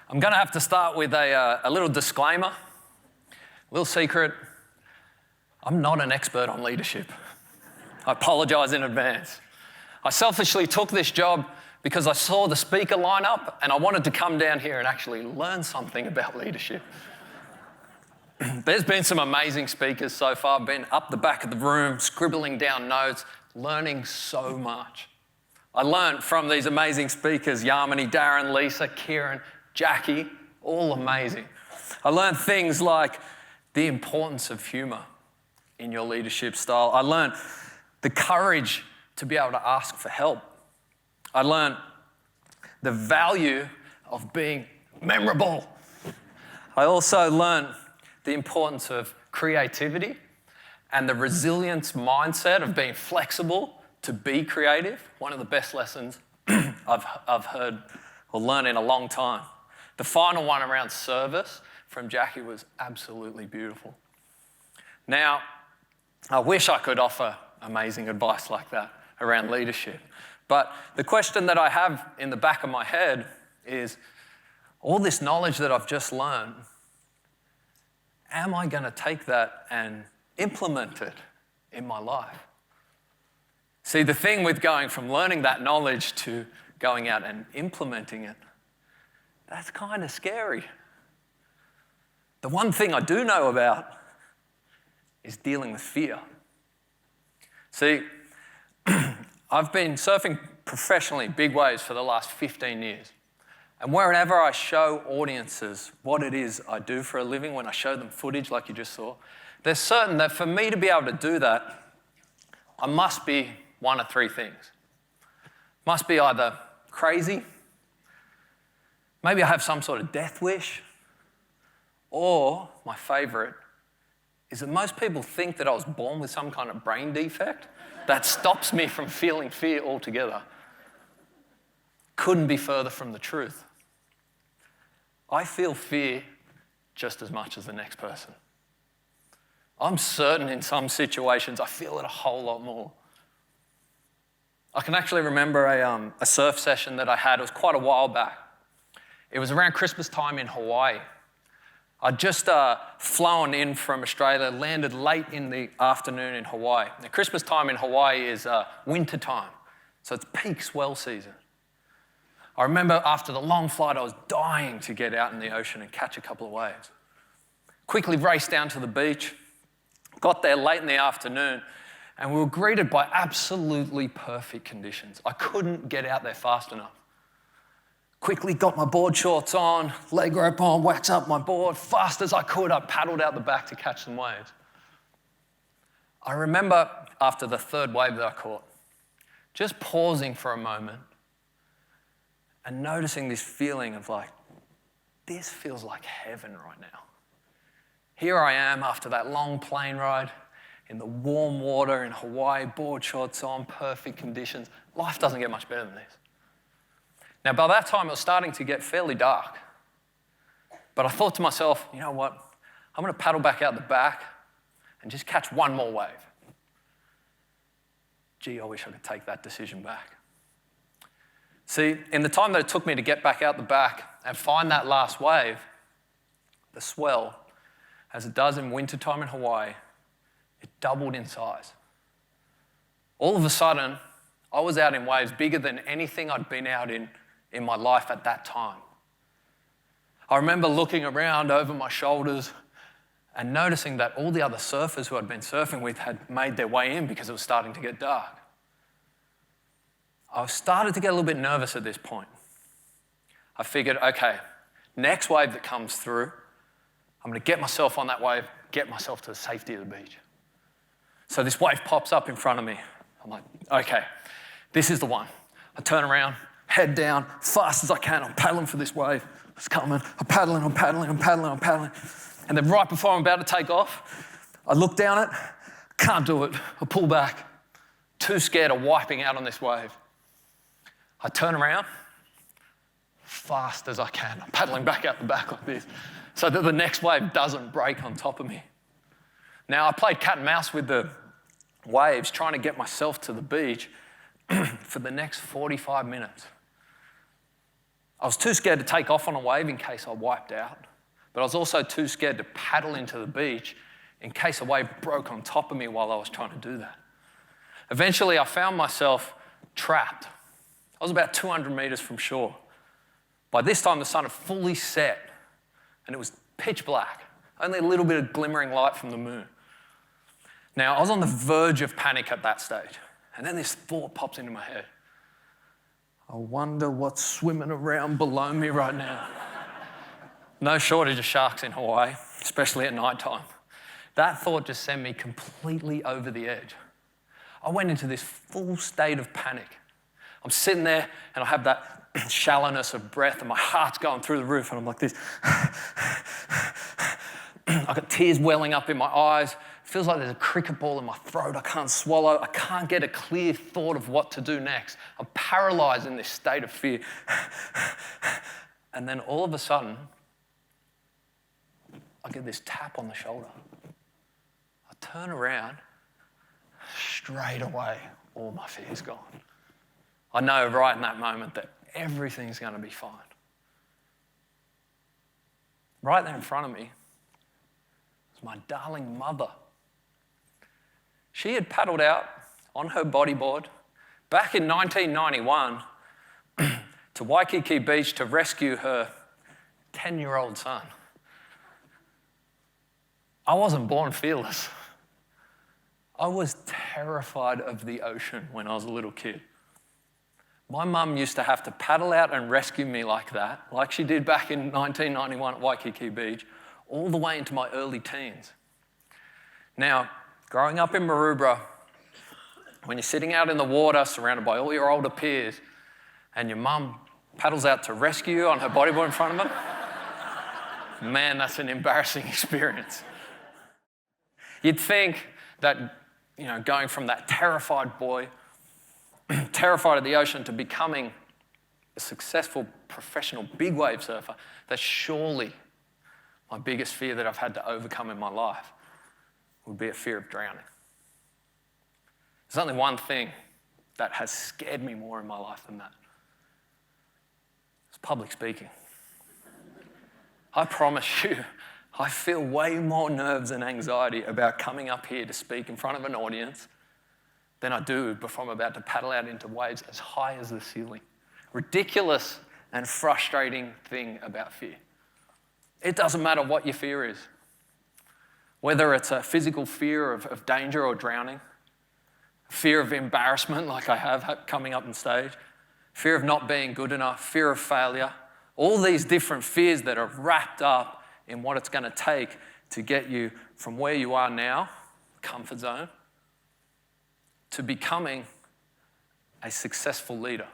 I'm going to have to start with a little disclaimer, a little secret. I'm not an expert on leadership. I apologize in advance. I selfishly took this job because I saw the speaker lineup and I wanted to come down here and actually learn something about leadership. There's been some amazing speakers so far. I've been up the back of the room, scribbling down notes, learning so much. I learned from these amazing speakers, Yamini, Darren, Lisa, Kieran, Jackie, all amazing. I learned things like the importance of humor in your leadership style. I learned the courage to be able to ask for help. I learned the value of being memorable. I also learned the importance of creativity and the resilience mindset of being flexible to be creative. One of the best lessons I've heard or learned in a long time. The final one around service from Jackie was absolutely beautiful. Now, I wish I could offer amazing advice like that around leadership. But the question that I have in the back of my head is, all this knowledge that I've just learned, am I going to take that and implement it in my life? See, the thing with going from learning that knowledge to going out and implementing it, that's kind of scary. The one thing I do know about is dealing with fear. See, I've been surfing professionally big waves for the last 15 years. And wherever I show audiences what it is I do for a living, when I show them footage like you just saw, they're certain that for me to be able to do that, I must be one of three things. Must be either crazy, maybe I have some sort of death wish, or my favorite is that most people think that I was born with some kind of brain defect that stops me from feeling fear altogether. Couldn't be further from the truth. I feel fear just as much as the next person. I'm certain in some situations I feel it a whole lot more. I can actually remember a surf session that I had. It was quite a while back. It was around Christmas time in Hawaii. I'd just flown in from Australia, landed late in the afternoon in Hawaii. Now, Christmas time in Hawaii is winter time, so it's peak swell season. I remember after the long flight, I was dying to get out in the ocean and catch a couple of waves. Quickly raced down to the beach, got there late in the afternoon, and we were greeted by absolutely perfect conditions. I couldn't get out there fast enough. Quickly got my board shorts on, leg rope on, wax up my board. Fast as I could, I paddled out the back to catch some waves. I remember after the third wave that I caught, just pausing for a moment and noticing this feeling of like, this feels like heaven right now. Here I am after that long plane ride in the warm water in Hawaii, board shorts on, perfect conditions. Life doesn't get much better than this. Now, by that time, it was starting to get fairly dark. But I thought to myself, you know what? I'm going to paddle back out the back and just catch one more wave. Gee, I wish I could take that decision back. See, in the time that it took me to get back out the back and find that last wave, the swell, as it does in wintertime in Hawaii, it doubled in size. All of a sudden, I was out in waves bigger than anything I'd been out in my life at that time. I remember looking around over my shoulders and noticing that all the other surfers who I'd been surfing with had made their way in because it was starting to get dark. I started to get a little bit nervous at this point. I figured, okay, next wave that comes through, I'm going to get myself on that wave, get myself to the safety of the beach. So this wave pops up in front of me. I'm like, okay, this is the one. I turn around, head down, fast as I can. I'm paddling for this wave. It's coming. I'm paddling. And then right before I'm about to take off, I look down it, can't do it. I pull back, too scared of wiping out on this wave. I turn around, fast as I can. I'm paddling back out the back like this so that the next wave doesn't break on top of me. Now, I played cat and mouse with the waves, trying to get myself to the beach for the next 45 minutes. I was too scared to take off on a wave in case I wiped out, but I was also too scared to paddle into the beach in case a wave broke on top of me while I was trying to do that. Eventually, I found myself trapped. I was about 200 meters from shore. By this time, the sun had fully set, and it was pitch black, only a little bit of glimmering light from the moon. Now, I was on the verge of panic at that stage, and then this thought pops into my head. I wonder what's swimming around below me right now. No shortage of sharks in Hawaii, especially at night time. That thought just sent me completely over the edge. I went into this full state of panic. I'm sitting there and I have that shallowness of breath and my heart's going through the roof and I'm like this. I've got tears welling up in my eyes. It feels like there's a cricket ball in my throat. I can't swallow. I can't get a clear thought of what to do next. I'm paralyzed in this state of fear. And then all of a sudden, I get this tap on the shoulder. I turn around, straight away, all my fear's gone. I know right in that moment that everything's going to be fine. Right there in front of me was my darling mother. She had paddled out on her bodyboard back in 1991 to Waikiki Beach to rescue her 10-year-old son. I wasn't born fearless. I was terrified of the ocean when I was a little kid. My mum used to have to paddle out and rescue me like that, like she did back in 1991 at Waikiki Beach, all the way into my early teens. Now, growing up in Maroubra, when you're sitting out in the water surrounded by all your older peers and your mum paddles out to rescue you on her bodyboard in front of them, man, that's an embarrassing experience. You'd think that, going from that terrified boy, terrified of the ocean, to becoming a successful professional big wave surfer, that surely my biggest fear that I've had to overcome in my life would be a fear of drowning. There's only one thing that has scared me more in my life than that. It's public speaking. I promise you, I feel way more nerves and anxiety about coming up here to speak in front of an audience than I do before I'm about to paddle out into waves as high as the ceiling. Ridiculous and frustrating thing about fear. It doesn't matter what your fear is. Whether it's a physical fear of danger or drowning, fear of embarrassment like I have coming up on stage, fear of not being good enough, fear of failure, all these different fears that are wrapped up in what it's going to take to get you from where you are now, comfort zone, to becoming a successful leader.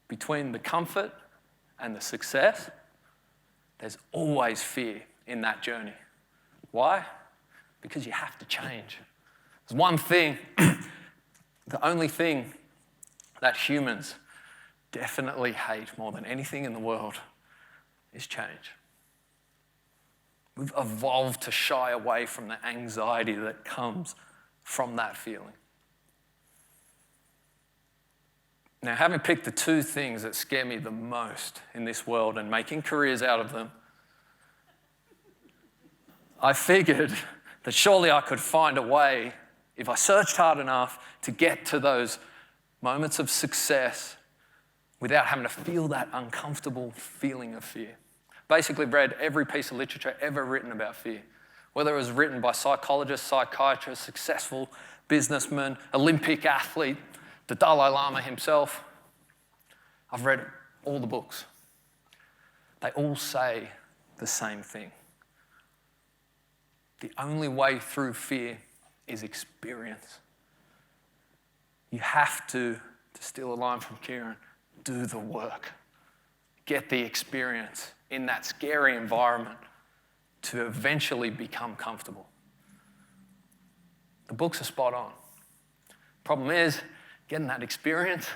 Between the comfort and the success, there's always fear in that journey. Why? Because you have to change. There's one thing, the only thing that humans definitely hate more than anything in the world is change. We've evolved to shy away from the anxiety that comes from that feeling. Now, having picked the two things that scare me the most in this world and making careers out of them, I figured that surely I could find a way, if I searched hard enough, to get to those moments of success without having to feel that uncomfortable feeling of fear. Basically read every piece of literature ever written about fear, whether it was written by psychologists, psychiatrists, successful businessmen, Olympic athlete, the Dalai Lama himself. I've read all the books. They all say the same thing. The only way through fear is experience. You have to steal a line from Kieran, do the work. Get the experience in that scary environment to eventually become comfortable. The books are spot on. Problem is, getting that experience,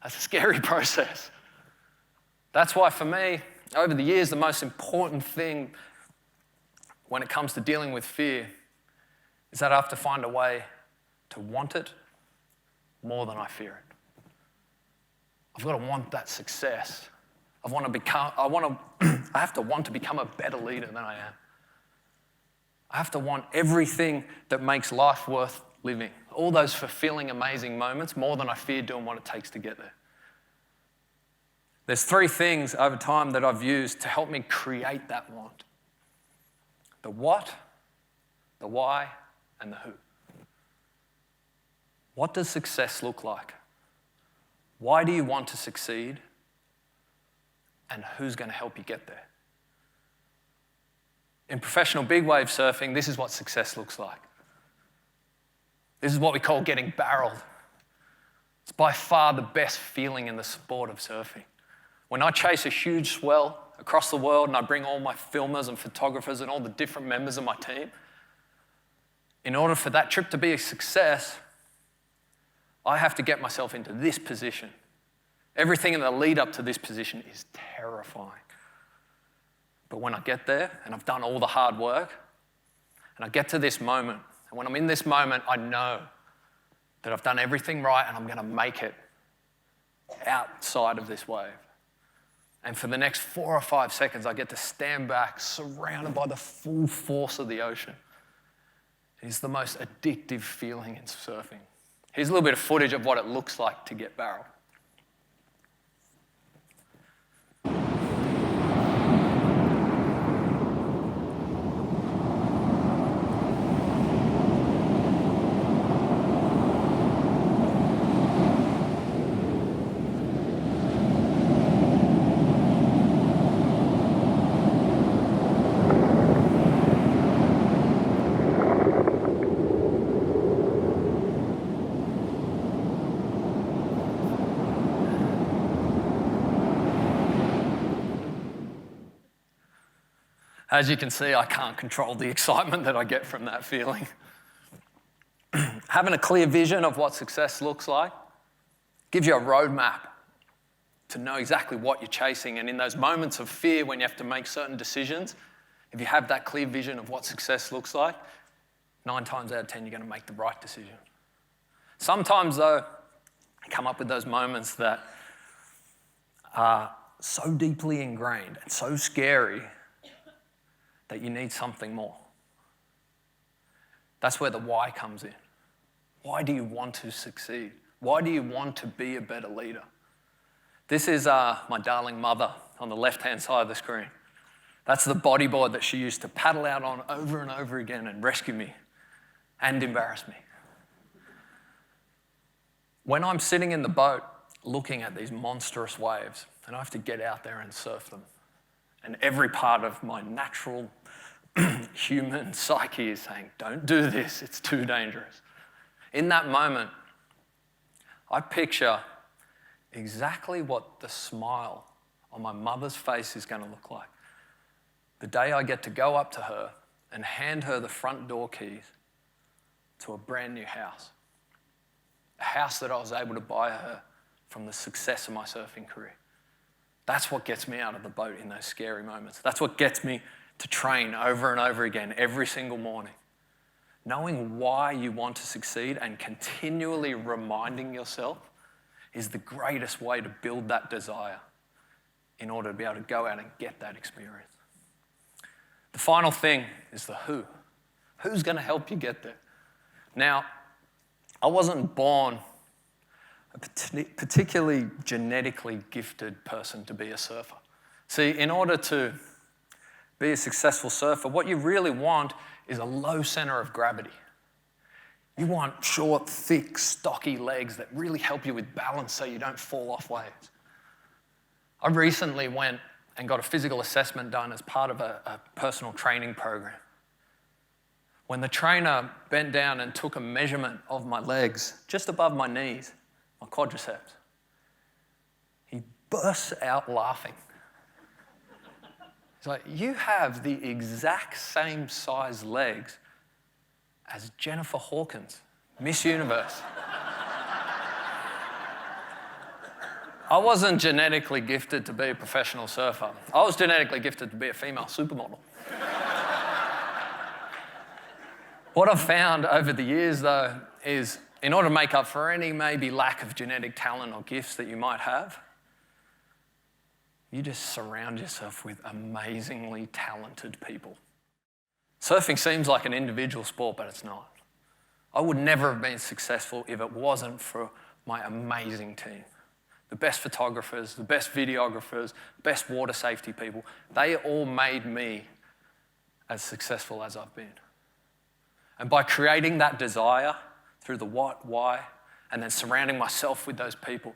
that's a scary process. That's why for me, over the years, the most important thing when it comes to dealing with fear is that I have to find a way to want it more than I fear it. I've got to want that success. I have to want to become a better leader than I am. I have to want everything that makes life worth living. All those fulfilling, amazing moments, more than I fear doing what it takes to get there. There's 3 things over time that I've used to help me create that want. The what, the why, and the who. What does success look like? Why do you want to succeed? And who's going to help you get there? In professional big wave surfing, this is what success looks like. This is what we call getting barreled. It's by far the best feeling in the sport of surfing. When I chase a huge swell across the world and I bring all my filmers and photographers and all the different members of my team, in order for that trip to be a success, I have to get myself into this position. Everything in the lead up to this position is terrifying. But when I get there and I've done all the hard work and I get to this moment, and when I'm in this moment, I know that I've done everything right and I'm going to make it outside of this wave. And for the next 4 or 5 seconds, I get to stand back, surrounded by the full force of the ocean. It's the most addictive feeling in surfing. Here's a little bit of footage of what it looks like to get barreled. As you can see, I can't control the excitement that I get from that feeling. Having a clear vision of what success looks like gives you a roadmap to know exactly what you're chasing. And in those moments of fear when you have to make certain decisions, if you have that clear vision of what success looks like, 9 times out of 10, you're going to make the right decision. Sometimes, though, I come up with those moments that are so deeply ingrained and so scary that you need something more. That's where the why comes in. Why do you want to succeed? Why do you want to be a better leader? This is my darling mother on the left-hand side of the screen. That's the bodyboard that she used to paddle out on over and over again and rescue me and embarrass me. When I'm sitting in the boat looking at these monstrous waves, and I have to get out there and surf them, and every part of my natural human psyche is saying, don't do this, it's too dangerous. In that moment, I picture exactly what the smile on my mother's face is going to look like. The day I get to go up to her and hand her the front door keys to a brand new house. A house that I was able to buy her from the success of my surfing career. That's what gets me out of the boat in those scary moments. That's what gets me to train over and over again every single morning. Knowing why you want to succeed and continually reminding yourself is the greatest way to build that desire in order to be able to go out and get that experience. The final thing is the who. Who's going to help you get there? Now, I wasn't born a particularly genetically gifted person to be a surfer. See, in order to be a successful surfer, what you really want is a low center of gravity. You want short, thick, stocky legs that really help you with balance so you don't fall off waves. I recently went and got a physical assessment done as part of a personal training program. When the trainer bent down and took a measurement of my legs, just above my knees, my quadriceps, he bursts out laughing. He's like, you have the exact same size legs as Jennifer Hawkins, Miss Universe. I wasn't genetically gifted to be a professional surfer. I was genetically gifted to be a female supermodel. What I've found over the years, though, is in order to make up for any maybe lack of genetic talent or gifts that you might have, you just surround yourself with amazingly talented people. Surfing seems like an individual sport, but it's not. I would never have been successful if it wasn't for my amazing team. The best photographers, the best videographers, best water safety people, they all made me as successful as I've been. And by creating that desire through the what, why, and then surrounding myself with those people,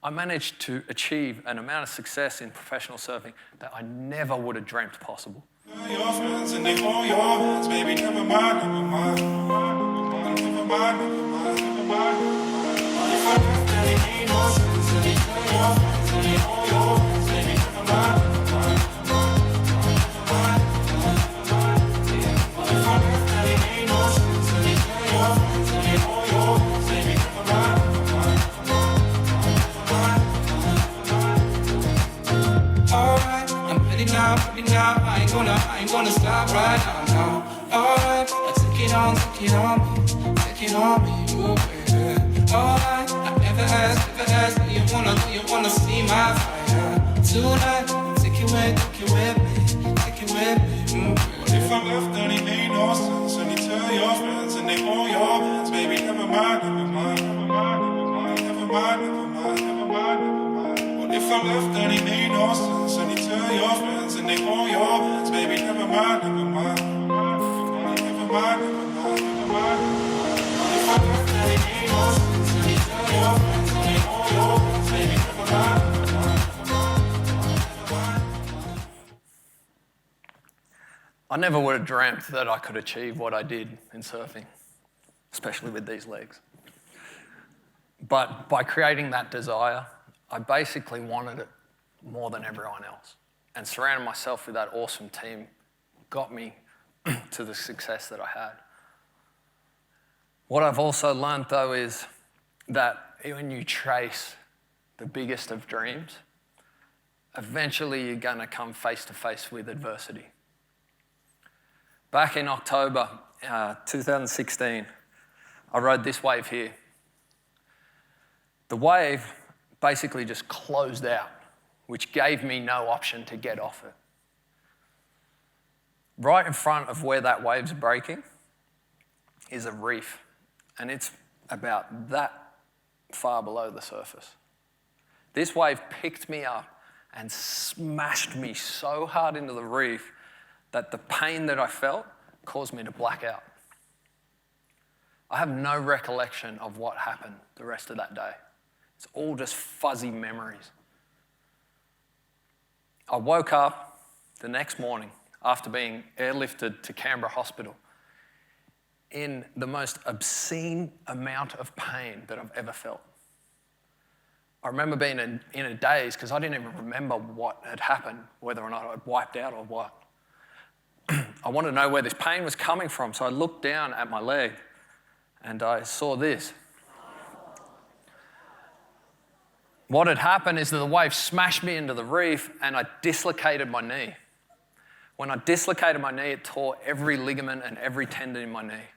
I managed to achieve an amount of success in professional surfing that I never would have dreamt possible. Your friends and they hold your hands, baby, never mind, never mind. Never mind, never mind, never mind. If I left, then it ain't no sense. And they tell your friends and they hold your hands, baby, never mind, never mind. If I left, then it ain't no sense. And they tell your friends and they hold your hands, baby, never mind, never mind. Alright, I'm ready now, I ain't gonna stop right now. Alright, I take it on me, ooh baby. Alright, I never asked, do you wanna see my fire? Tonight, take it with me, ooh baby. What if I'm left and it ain't no sense? And you tell your friends and they hold your hands, baby, never mind, never mind, never mind, never mind, never mind, never mind, never mind. What if I'm left and it ain't no sense? And you tell your friends and they hold your hands, baby, never mind, never mind, never mind, never mind, never mind. What if I'm left and it ain't no sense? And you tell your friends and they hold your hands, baby, never mind, never mind, never mind. I never would have dreamt that I could achieve what I did in surfing, especially with these legs. But by creating that desire, I basically wanted it more than everyone else. And surrounding myself with that awesome team got me to the success that I had. What I've also learned though is that when you chase the biggest of dreams, eventually you're gonna come face to face with adversity. Back in October 2016, I rode this wave here. The wave basically just closed out, which gave me no option to get off it. Right in front of where that wave's breaking is a reef, and it's about that far below the surface. This wave picked me up and smashed me so hard into the reef that the pain that I felt caused me to black out. I have no recollection of what happened the rest of that day. It's all just fuzzy memories. I woke up the next morning after being airlifted to Canberra Hospital in the most obscene amount of pain that I've ever felt. I remember being in a daze because I didn't even remember what had happened, whether or not I'd wiped out or what. I wanted to know where this pain was coming from, so I looked down at my leg and I saw this. What had happened is that the wave smashed me into the reef and I dislocated my knee. When I dislocated my knee, it tore every ligament and every tendon in my knee.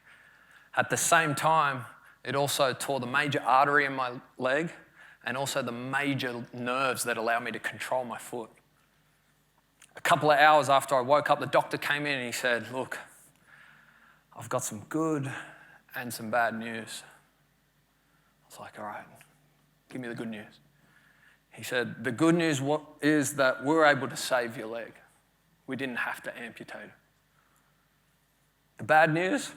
At the same time, it also tore the major artery in my leg and also the major nerves that allow me to control my foot. A couple of hours after I woke up, the doctor came in and he said, look, I've got some good and some bad news. I was like, all right, give me the good news. He said, the good news is that we're able to save your leg. We didn't have to amputate it. The bad news,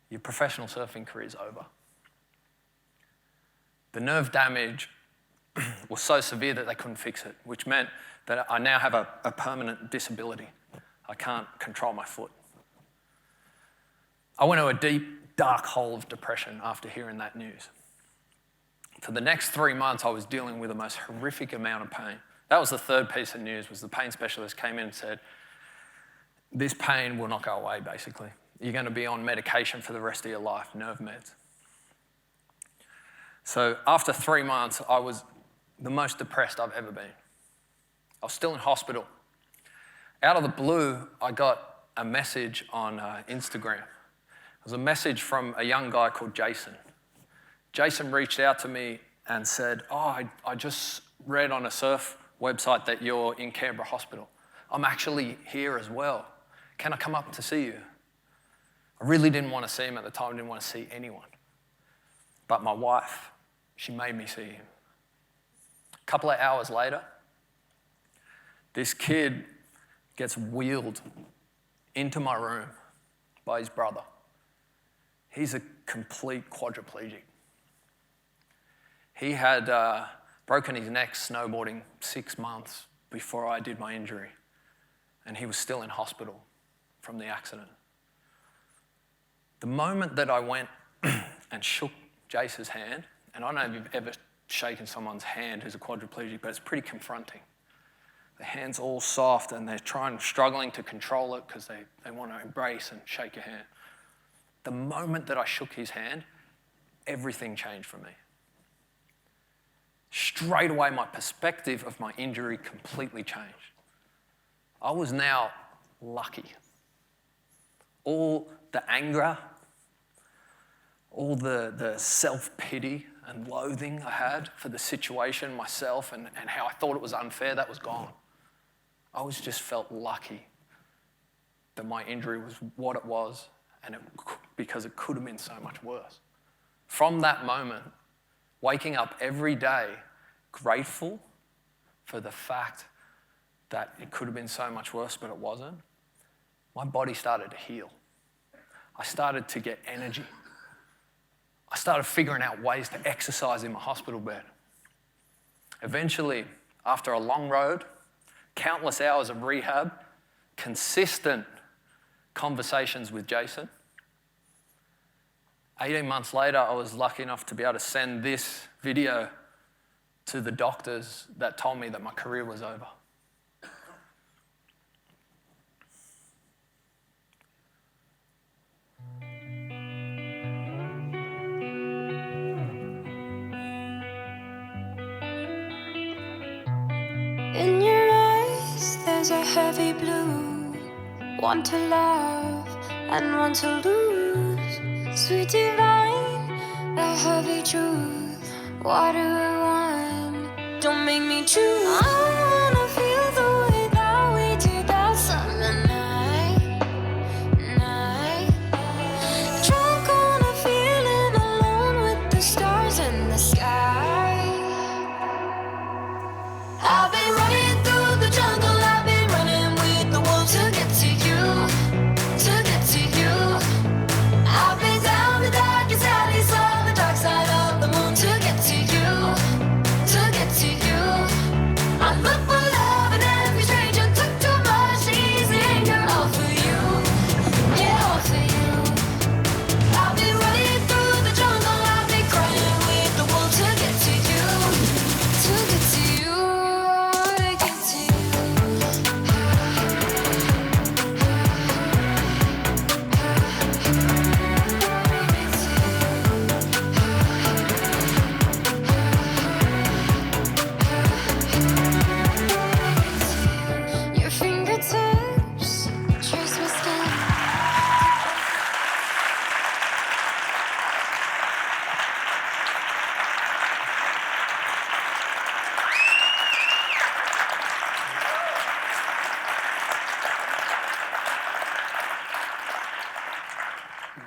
your professional surfing career is over. The nerve damage was so severe that they couldn't fix it, which meant that I now have a permanent disability. I can't control my foot. I went to a deep, dark hole of depression after hearing that news. For the next 3 months, I was dealing with the most horrific amount of pain. That was the third piece of news, was the pain specialist came in and said, this pain will not go away, basically. You're going to be on medication for the rest of your life, nerve meds. So after 3 months, I was the most depressed I've ever been. I was still in hospital. Out of the blue, I got a message on Instagram. It was a message from a young guy called Jason. Jason reached out to me and said, I just read on a surf website that you're in Canberra Hospital. I'm actually here as well. Can I come up to see you? I really didn't want to see him at the time. I didn't want to see anyone. But my wife, she made me see him. A couple of hours later, this kid gets wheeled into my room by his brother. He's a complete quadriplegic. He had broken his neck snowboarding 6 months before I did my injury, and he was still in hospital from the accident. The moment that I went and shook Jace's hand, and I don't know if you've ever shaken someone's hand who's a quadriplegic, but it's pretty confronting. The hand's all soft and they're struggling to control it because they want to embrace and shake your hand. The moment that I shook his hand, everything changed for me. Straight away, my perspective of my injury completely changed. I was now lucky. All the anger, all the self-pity and loathing I had for the situation, myself, and how I thought it was unfair, that was gone. I just felt lucky that my injury was what it was, and because it could have been so much worse. From that moment, waking up every day grateful for the fact that it could have been so much worse, but it wasn't, my body started to heal. I started to get energy. I started figuring out ways to exercise in my hospital bed. Eventually, after a long road, countless hours of rehab, consistent conversations with Jason, 18 months later, I was lucky enough to be able to send this video to the doctors that told me that my career was over. In your eyes, there's a heavy blue. One to love and one to lose. Sweet divine, a heavy truth. Water or wine, don't make me choose. I wanna feel the way that we did that summer night. Drunk on a feeling, alone with the stars in the sky. I've been running through the jungle, I've been running with the wolves to get to you, to get to you. I've been down the darkest alleys on the dark side of the moon to get to you, to get to you. I look for love in every stranger, took too much easy anger, all for you, yeah, all for you. I've been running through the jungle, I've been crying with the wolves to get to you, to get to you. Your fingertips trace my skin.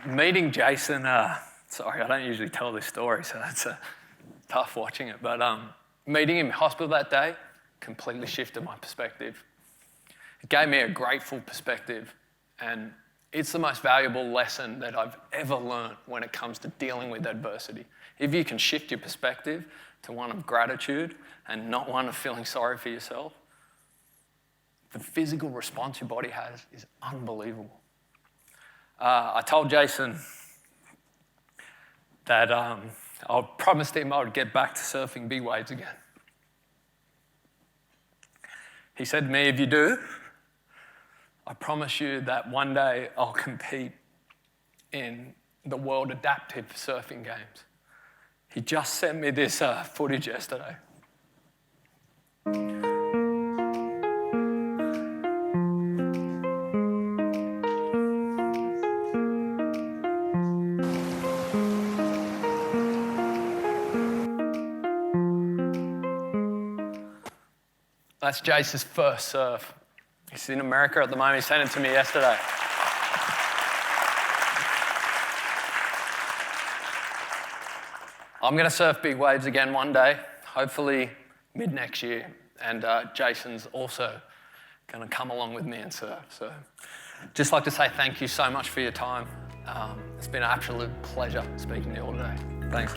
Meeting Jason, sorry, I don't usually tell this story, so it's tough watching it, but meeting him in hospital that day completely shifted my perspective. It gave me a grateful perspective, and it's the most valuable lesson that I've ever learned when it comes to dealing with adversity. If you can shift your perspective to one of gratitude and not one of feeling sorry for yourself, the physical response your body has is unbelievable. I told Jason that I promised him I would get back to surfing big waves again. He said to me, if you do, I promise you that one day I'll compete in the World Adaptive Surfing Games. He just sent me this footage yesterday. That's Jace's first surf. He's in America at the moment. He sent it to me yesterday. I'm going to surf big waves again one day, hopefully mid next year. And Jason's also going to come along with me and surf. So just like to say thank you so much for your time. It's been an absolute pleasure speaking to you all today. Thanks.